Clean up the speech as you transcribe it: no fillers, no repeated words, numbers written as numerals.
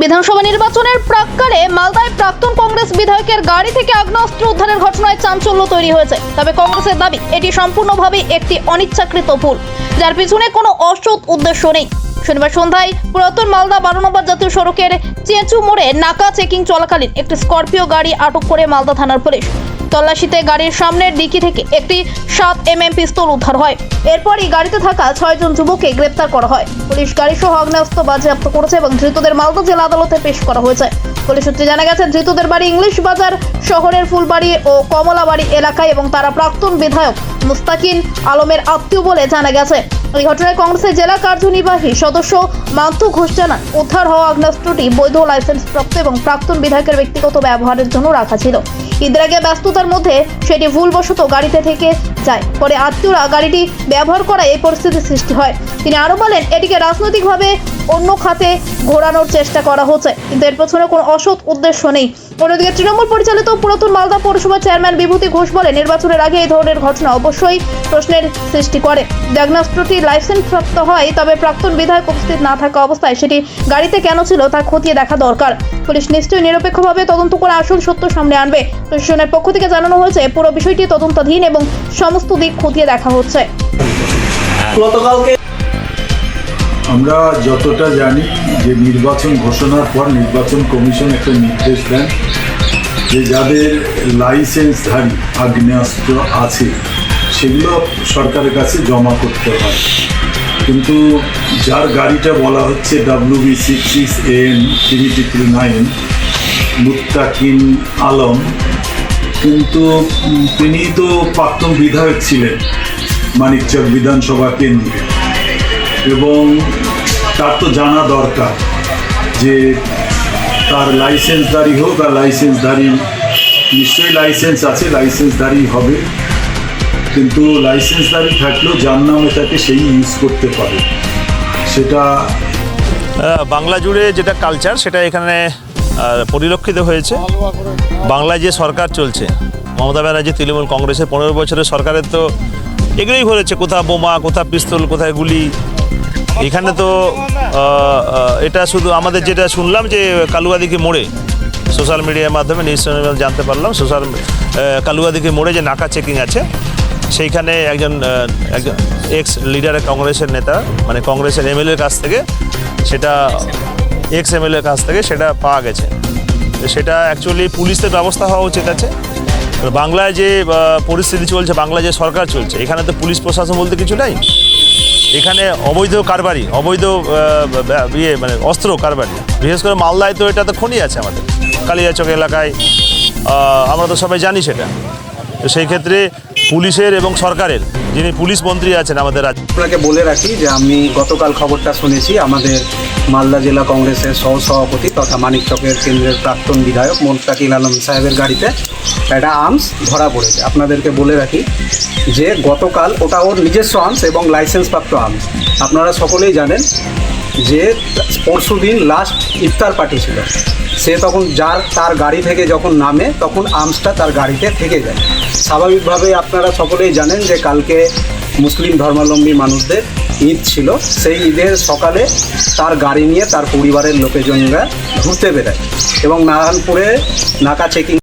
বিধানসভা নির্বাচনের প্রাক্কালে মালদায় প্রাক্তন কংগ্রেস বিধায়কের গাড়ি থেকে আগ্নেয়াস্ত্র উদ্ধারের ঘটনায় চাঞ্চল্য তৈরি হয়েছে। তবে কংগ্রেসের দাবি এটি সম্পূর্ণভাবে একটি অনিচ্ছাকৃত ভুল, যার পিছনে কোনো অসৎ উদ্দেশ্য নেই। শনিবার সন্ধ্যায় পুরাতন মালদা 12 নম্বর জাতীয় সড়কের চেঁচু মোড়ে নাকা চেকিং চলাকালীন একটি স্করপিও গাড়ি আটক করে মালদা থানার পুলিশ। তল্লাশিতে গাড়ির সামনের ডিকি থেকে একটি 7mm পিস্তল উদ্ধার হয়। এরপরই গাড়িতে থাকা 6 জন যুবককে গ্রেপ্তার করা হয়। পুলিশ গাড়ি সহ আগ্নেয়াস্ত্র বাজেয়াপ্ত করেছে এবং ধৃতদের মালদা জেলা আদালতে পেশ করা হয়েছে। পুলিশ সূত্রে জানা গেছে, ধৃতদের বাড়ি ইংলিশ বাজার শহরের ফুলবাড়ি ও কমলাবাড়ি এলাকায় এবং তারা প্রাক্তন বিধায়ক মুস্তাকিন আলমের আত্মীয় বলে জানা গেছে। এই ঘটনায় কংগ্রেসের জেলা কার্যনির্বাহী সদস্য মান্তু ঘোষ জানান, উদ্ধার হওয়া আগ্নেয়াস্ত্রটি বৈধ লাইসেন্সপ্রাপ্ত এবং প্রাক্তন বিধায়কের ব্যক্তিগত ব্যবহারের জন্য রাখা ছিল। ঈদের আগে ব্যস্ততার মধ্যে সেটি ভুলবশত গাড়িতে থেকে যায়। পরে আত্মীয়রা গাড়িটি ব্যবহার করায় এই পরিস্থিতির সৃষ্টি হয়। তিনি আরও বলেন, এটিকে রাজনৈতিকভাবে অন্য খাতে ঘোরানোর চেষ্টা করা হচ্ছে, কিন্তু এর পেছনে কোনো অসৎ উদ্দেশ্য নেই। অন্যদিকে তৃণমূল পরিচালিত পুরাতন মালদা পৌরসভার চেয়ারম্যান বিভূতি ঘোষ বলেন, নির্বাচনের আগে এই ধরনের ঘটনা অবশ্যই প্রশ্নের সৃষ্টি করে। আগ্নেয়াস্ত্রটি লাইসেন্সপ্রাপ্ত হয়, তবে প্রাক্তন বিধায়ক উপস্থিত না থাকা অবস্থায় সেটি গাড়িতে কেন ছিল তা খতিয়ে দেখা দরকার। পুলিশ নিশ্চয়ই নিরপেক্ষভাবে তদন্ত করে আসল সত্য সামনে আনবে। প্রশাসনের পক্ষ থেকে জানানো হয়েছে, পুরো বিষয়টি তদন্তাধীন এবং সমস্ত দিক খতিয়ে দেখা হচ্ছে। আমরা যতটা জানি যে নির্বাচন ঘোষণার পর নির্বাচন কমিশন একটা নির্দেশ দেন যে যাদের লাইসেন্সধারী আগ্নেয়াস্ত্র আছে সেগুলো সরকারের কাছে জমা করতে হয়। কিন্তু যার গাড়িটা বলা হচ্ছে WB66AN 3399 মুত্তাকিন আলম, কিন্তু তিনি তো প্রাক্তন বিধায়ক ছিলেন মানিকচক বিধানসভা কেন্দ্রে, এবং তার তো জানা দরকার যে তার লাইসেন্সধারী হোক আর লাইসেন্সধারী, নিশ্চয়ই লাইসেন্স আছে, লাইসেন্সধারী হবে, কিন্তু লাইসেন্সধারী থাকলেও যার নামে তাকে সেই ইউজ করতে পারে। সেটা বাংলা জুড়ে যেটা কালচার সেটা এখানে পরিলক্ষিত হয়েছে। বাংলায় যে সরকার চলছে, মমতা ব্যানার্জি তৃণমূল কংগ্রেসের 15 বছরের সরকারের তো এগুলোই হয়েছে, কোথাও বোমা, কোথাও পিস্তল, কোথায় গুলি। এখানে তো এটা শুধু আমাদের যেটা শুনলাম যে কালুয়াদিঘি মোড়ে সোশ্যাল মিডিয়ার মাধ্যমে নিউজ চ্যানেল জানতে পারলাম, কালুয়াদিঘি মোড়ে যে নাকা চেকিং আছে সেইখানে একজন এক্স লিডারের কংগ্রেসের নেতা, মানে কংগ্রেসের MLA-র কাছ থেকে, সেটা এক্স MLA-র কাছ থেকে সেটা পাওয়া গেছে। সেটা অ্যাকচুয়ালি পুলিশের ব্যবস্থা হওয়া উচিত আছে। বাংলায় যে পরিস্থিতি চলছে, বাংলায় যে সরকার চলছে, এখানে তো পুলিশ প্রশাসন বলতে কিছু নাই। এখানে অবৈধ কারবারি, অবৈধ মানে অস্ত্র কারবারি, বিশেষ করে মালদায় তো এটা তো খনি আছে আমাদের কালিয়াচক এলাকায়, আমরা তো সবাই জানি সেটা। তো সেই ক্ষেত্রে পুলিশের এবং সরকারের যিনি পুলিশ মন্ত্রী আছেন আমাদের রাজ্যে, আপনাকে বলে রাখি যে আমি গতকাল খবরটা শুনেছি, আমাদের মালদা জেলা কংগ্রেসের সহসভাপতি তথা মানিকচকের কেন্দ্রের প্রাক্তন বিধায়ক মুস্তাকিন আলম সাহেবের গাড়িতে একটা আর্মস ধরা পড়েছে। আপনাদেরকে বলে রাখি যে গতকাল ওটা ওর নিজস্ব আর্মস এবং লাইসেন্সপ্রাপ্ত আর্মস। আপনারা সকলেই জানেন যে পরশু দিন লাস্ট ইফতার পার্টি ছিল, সে তখন তার গাড়ি থেকে যখন নামে তখন আর্মসটা তার গাড়িতে থেকে যায়। স্বাভাবিকভাবে আপনারা সকলেই জানেন যে কালকে মুসলিম ধর্মাবলম্বী মানুষদের ঈদ ছিল, সেই ঈদের সকালে তার গাড়ি নিয়ে তার পরিবারের লোকজনরা ঘুরতে বেরোয় এবং নারায়ণপুরে নাকা চেকিং